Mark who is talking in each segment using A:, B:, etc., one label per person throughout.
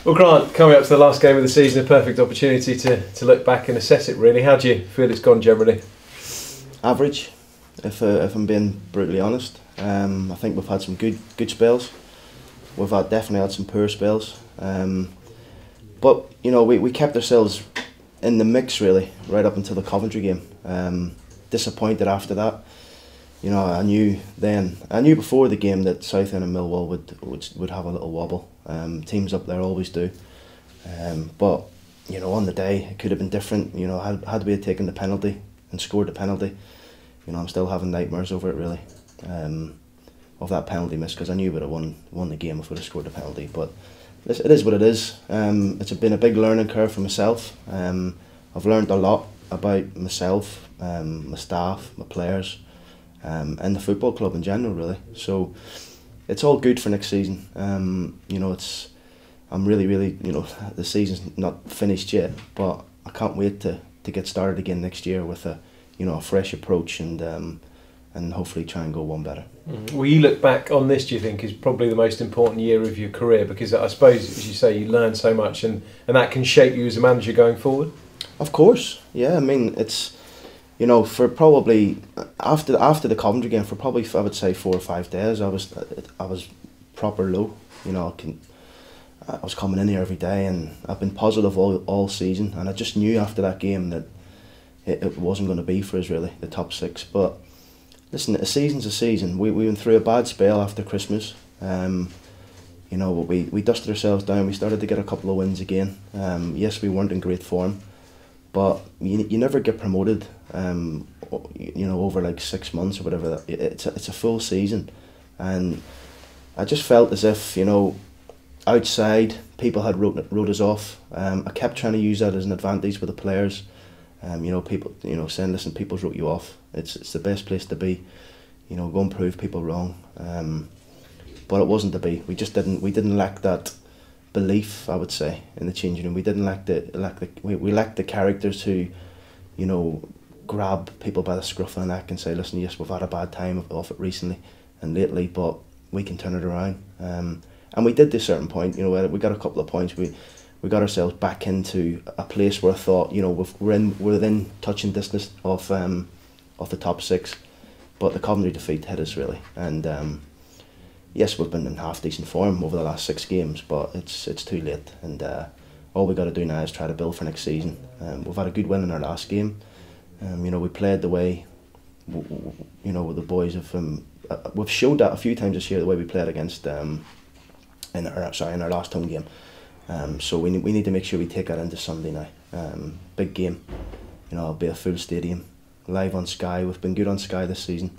A: Well, Grant, coming up to the last game of the season, a perfect opportunity to look back and assess it, really. How do you feel it's gone generally?
B: Average, if I'm being brutally honest. I think we've had some good spells. We've definitely had some poor spells. But, we kept ourselves in the mix, really, right up until the Coventry game. Disappointed after that. I knew before the game that Southend and Millwall would have a little wobble. Teams up there always do. But on the day it could have been different. Had we had taken the penalty and scored the penalty, I'm still having nightmares over it, really, of that penalty miss, because I knew we'd have won the game if we'd have scored the penalty. But it is what it is. It's been a big learning curve for myself. I've learned a lot about myself, my staff, my players, and the football club in general, really. So it's all good for next season. I'm really, the season's not finished yet, but I can't wait to get started again next year with a fresh approach and hopefully try and go one better.
A: Will you look back on this, do you think, is probably the most important year of your career? Because I suppose, as you say, you learn so much and that can shape you as a manager going forward?
B: Of course, yeah. I mean, it's, for probably, after the Coventry game, for probably, I would say, 4 or 5 days, I was proper low. I was coming in here every day, and I've been positive all season, and I just knew after that game that it wasn't going to be for us, really, the top 6. But listen, a season's a season. We went through a bad spell after Christmas. We dusted ourselves down. We started to get a couple of wins again. Yes, we weren't in great form, but you never get promoted. Over like 6 months or whatever. It's a full season, and I just felt as if outside people had wrote us off. I kept trying to use that as an advantage with the players. People, saying, listen, people's wrote you off. It's the best place to be. Go and prove people wrong. But it wasn't to be. We didn't lack that belief, I would say, in the changing room. We didn't we lacked the characters who, grab people by the scruff of the neck and say, listen, yes, we've had a bad time of it recently and lately, but we can turn it around. And we did to a certain point. We got a couple of points. We got ourselves back into a place where I thought, we're within touching distance of the top 6, but the Coventry defeat hit us, really. And yes, we've been in half decent form over the last 6 games, but it's too late. And all we got to do now is try to build for next season. We've had a good win in our last game. We played the way, the boys have. We've showed that a few times this year, the way we played against in our last home game. So we need to make sure we take that into Sunday now. Big game, it'll be a full stadium, live on Sky. We've been good on Sky this season,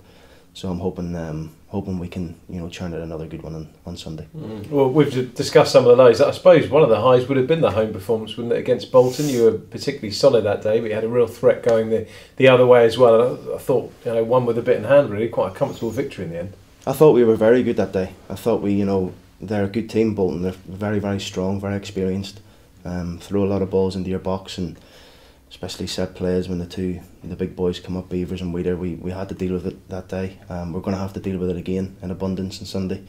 B: so I'm hoping we can churn out another good one on Sunday.
A: Well, we've discussed some of the lows. I suppose one of the highs would have been the home performance, wouldn't it, against Bolton? You were particularly solid that day, but you had a real threat going the other way as well. I thought one with a bit in hand, really, quite a comfortable victory in the end.
B: I thought we were very good that day. I thought they're a good team, Bolton. They're very, very strong, very experienced. Throw a lot of balls into your box, and especially set plays when the big boys come up, Beavers and Weeder. We had to deal with it that day. We're going to have to deal with it again in abundance on Sunday.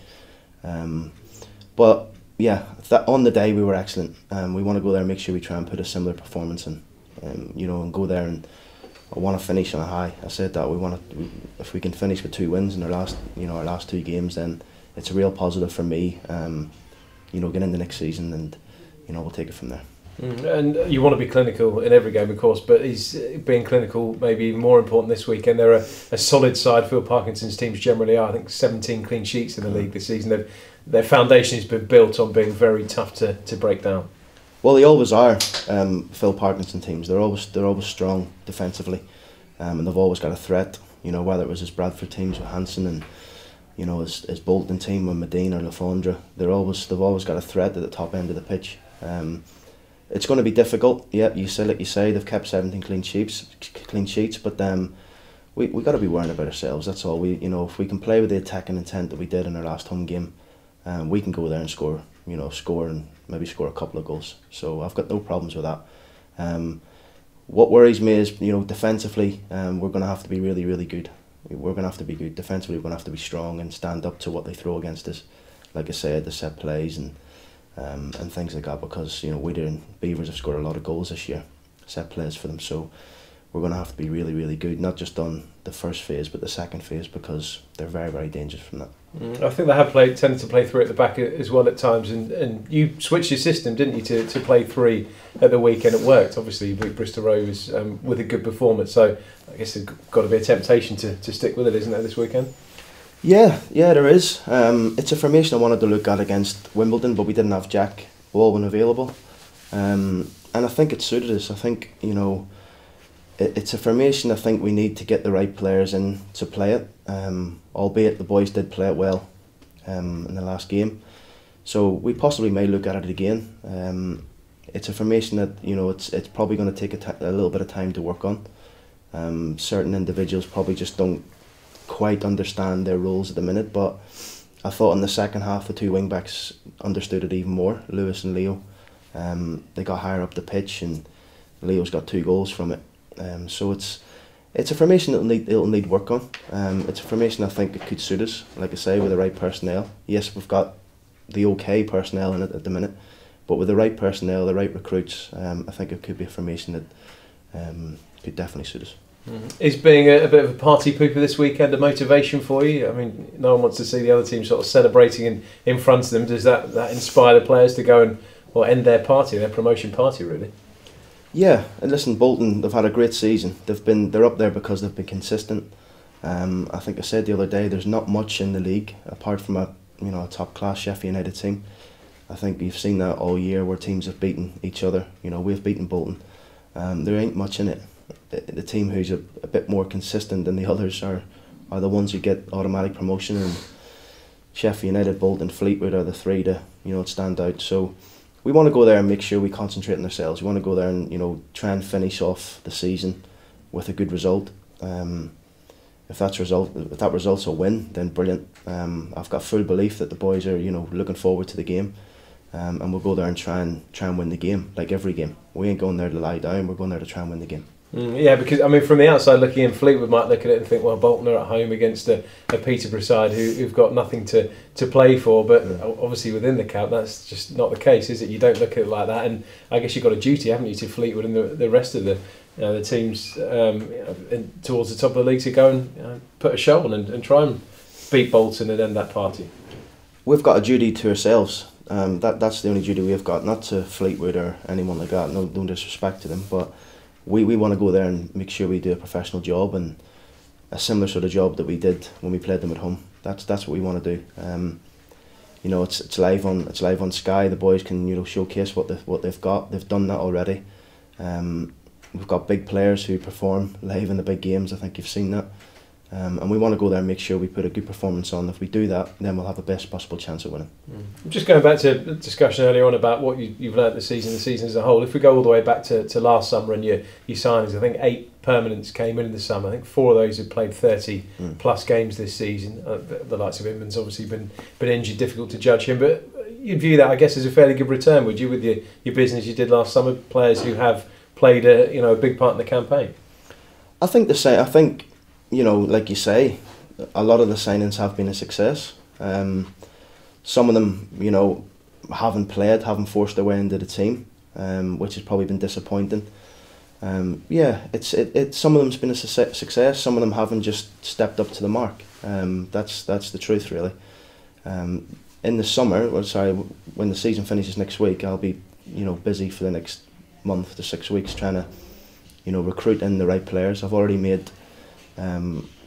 B: But yeah, on the day we were excellent. We want to go there and make sure we try and put a similar performance in, and go there, and I want to finish on a high. I said that if we can finish with 2 wins in our last 2 games, then it's a real positive for me. Getting into next season, and we'll take it from there.
A: And you want to be clinical in every game, of course, but he's being clinical maybe even more important this weekend. They're a solid side. Phil Parkinson's teams generally are. I think 17 clean sheets in the league this season. Their foundation has been built on being very tough to break down.
B: Well, they always are. Phil Parkinson teams. They're always strong defensively, and they've always got a threat. Whether it was his Bradford teams with Hansen and his Bolton team with Medina or Lafondra, they've always got a threat at the top end of the pitch. It's going to be difficult. Yeah, like you say, they've kept 17 clean sheets, but we got to be worrying about ourselves. That's all. If we can play with the attacking intent that we did in our last home game, we can go there and score and maybe score a couple of goals. So I've got no problems with that. What worries me is defensively, we're going to have to be really, really good. We're going to have to be good defensively. We're going to have to be strong and stand up to what they throw against us. Like I said, the set plays and and things like that, because Weeder and Beavers have scored a lot of goals this year, set plays for them. So we're going to have to be really, really good, not just on the first phase but the second phase, because they're very, very dangerous from that.
A: I think they have tended to play three at the back as well at times, and you switched your system, didn't you, to play three at the weekend? It worked. Obviously you beat Bristol Rovers with a good performance, so I guess there's got to be a temptation to stick with it, isn't there, this weekend?
B: Yeah, there is. It's a formation I wanted to look at against Wimbledon, but we didn't have Jack Baldwin available, and I think it suited us. I think it's a formation I think we need to get the right players in to play it, albeit the boys did play it well in the last game, so we possibly may look at it again. It's a formation that it's probably going to take a little bit of time to work on. Certain individuals probably just don't quite understand their roles at the minute, but I thought in the second half the two wing backs understood it even more, Lewis and Leo. They got higher up the pitch and Leo's got 2 goals from it. So it's a formation it'll need work on. It's a formation I think it could suit us, like I say, with the right personnel. Yes, we've got the okay personnel in it at the minute, but with the right personnel, the right recruits, I think it could be a formation that could definitely suit us.
A: Is being a bit of a party pooper this weekend a motivation for you? I mean, no one wants to see the other team sort of celebrating in front of them. Does that inspire the players to go and end their party, their promotion party, really?
B: Yeah, and listen, Bolton, they've had a great season. They're up there because they've been consistent. I think I said the other day, there's not much in the league apart from a top class Sheffield United team. I think you've seen that all year where teams have beaten each other. We've beaten Bolton. There ain't much in it. The team who's a bit more consistent than the others are the ones who get automatic promotion, and Sheffield United, Bolton, Fleetwood are the 3 to stand out. So we want to go there and make sure we concentrate on ourselves. We want to go there and try and finish off the season with a good result. If that results a win, then brilliant. I've got full belief that the boys are looking forward to the game, and we'll go there and try and win the game, like every game. We ain't going there to lie down. We're going there to try and win the game.
A: Yeah, because I mean, from the outside looking in, Fleetwood might look at it and think, well, Bolton are at home against a Peterborough side who've got nothing to play for. But obviously within the camp, that's just not the case, is it? You don't look at it like that. And I guess you've got a duty, haven't you, to Fleetwood and the rest of the teams towards the top of the league to go and put a show on and try and beat Bolton and end that party.
B: We've got a duty to ourselves. That's the only duty we've got, not to Fleetwood or anyone like that. No disrespect to them, but we want to go there and make sure we do a professional job, and a similar sort of job that we did when we played them at home. That's what we want to do. It's live on Sky. The boys can showcase what they've got. They've done that already. We've got big players who perform live in the big games. I think you've seen that. And we want to go there and make sure we put a good performance on. If we do that, then we'll have the best possible chance of winning.
A: Just going back to the discussion earlier on about what you've learnt the season as a whole. If we go all the way back to last summer and your signings, I think 8 permanents came in the summer. I think 4 of those had played 30 plus games this season. The likes of Inman's obviously been injured, difficult to judge him, but you'd view that, I guess, as a fairly good return, would you, with your business you did last summer? Players who have played a big part in the campaign.
B: I think the same. I think, like you say, a lot of the signings have been a success. Some of them, haven't forced their way into the team, which has probably been disappointing. It's some of them's been a success. Some of them haven't just stepped up to the mark. That's the truth, really. In the summer, when the season finishes next week, I'll be busy for the next month to 6 weeks trying to recruit in the right players. I've already made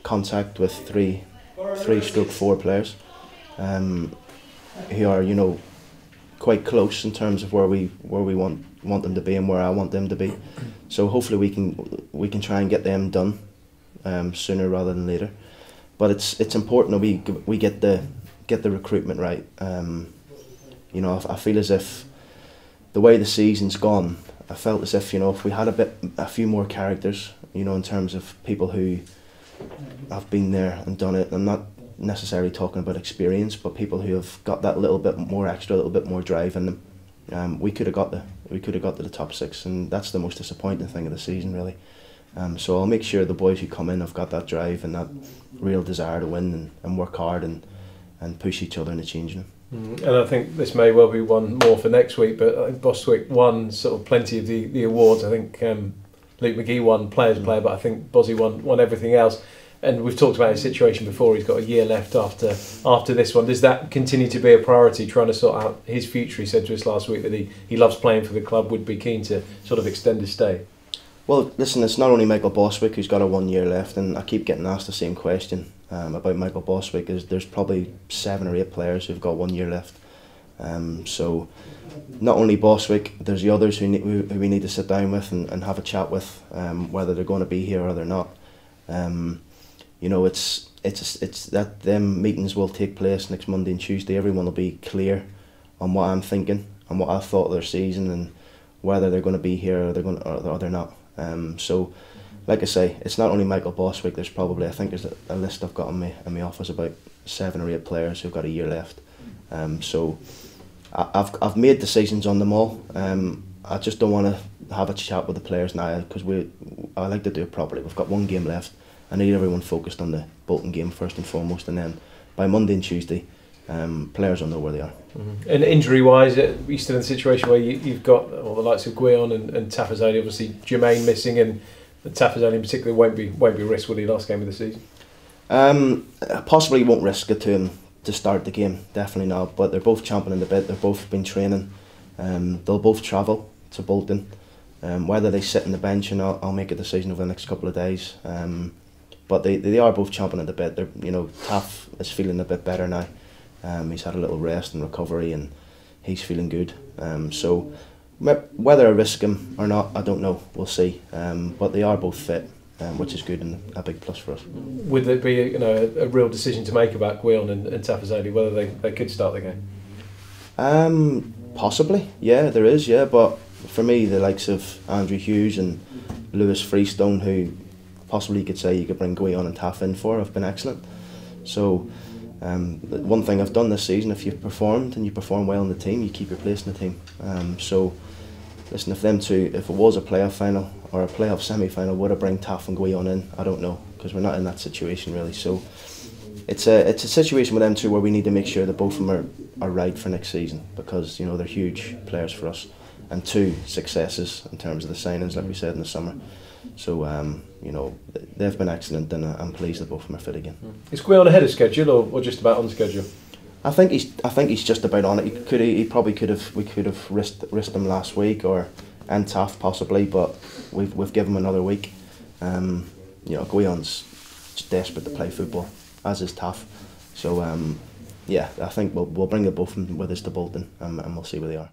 B: contact with 3/4 players who are quite close in terms of where we want them to be and where I want them to be. So hopefully we can try and get them done sooner rather than later. But it's important that we get the recruitment right. I feel as if the way the season's gone, I felt as if if we had a few more characters, in terms of people who have been there and done it. I'm not necessarily talking about experience, but people who have got that little bit more extra, a little bit more drive in them. We could have got to the top 6, and that's the most disappointing thing of the season, really. So I'll make sure the boys who come in have got that drive and that real desire to win and work hard and push each other into changing them.
A: And I think this may well be one more for next week, but I think Bostwick won sort of plenty of the awards. I think Luke McGee won Players Player, but I think Bozzy won everything else. And we've talked about his situation before. He's got a year left after this one. Does that continue to be a priority, trying to sort out his future? He said to us last week that he loves playing for the club, would be keen to sort of extend his stay.
B: Well, listen, it's not only Michael Bostwick who's got a 1 year left, and I keep getting asked the same question about Michael Bostwick. There's probably 7 or 8 players who've got 1 year left. So not only Bostwick, there's the others who we need to sit down with and have a chat with, whether they're going to be here or they're not. You know, it's that them meetings will take place next Monday and Tuesday. Everyone will be clear on what I'm thinking and what I thought of their season and whether they're going to be here or they're not. So, like I say, it's not only Michael Bostwick. There's probably, I think there's a list I've got in my office about 7 or 8 players who've got a year left. So I've made decisions on them all. I just don't want to have a chat with the players now because I like to do it properly. We've got 1 game left. I need everyone focused on the Bolton game first and foremost, and then by Monday and Tuesday, players will know where they are.
A: Mm-hmm. And injury-wise, you're still in a situation where you've got all the likes of Guion and Tafazoni, obviously Jermaine missing, and Tafazoni in particular won't be risked, will he, last game of the season?
B: Possibly won't risk it to him to start the game, definitely not. But they're both champing in the bit. They've both been training. They'll both travel to Bolton. Whether they sit on the bench or not, I'll make a decision over the next couple of days. But they are both chomping at the bit. Taff is feeling a bit better now. He's had a little rest and recovery, and he's feeling good. So whether I risk him or not, I don't know. We'll see. But they are both fit, which is good and a big plus for us.
A: Would there be a real decision to make about Guion and Tafazoni, whether they could start the game?
B: Possibly, yeah, there is, yeah. But for me, the likes of Andrew Hughes and Lewis Freestone, who possibly you could say you could bring Guion and Taff in for, have been excellent. So one thing I've done this season, if you've performed and you perform well in the team, you keep your place in the team. So listen, if it was a playoff final or a playoff semi-final, would I bring Taff and Guion in? I don't know, because we're not in that situation really. So it's a situation with them two where we need to make sure that both of them are right for next season, because they're huge players for us and 2 successes in terms of the signings, like we said in the summer. So they've been excellent, and I'm pleased that both of them are fit again.
A: Is Guion ahead of schedule or just about on schedule?
B: I think he's just about on it. We could have risked him last week and Taff possibly, but we've given him another week. Guion's just desperate to play football, as is Taff. So I think we'll bring the both of them with us to Bolton, and we'll see where they are.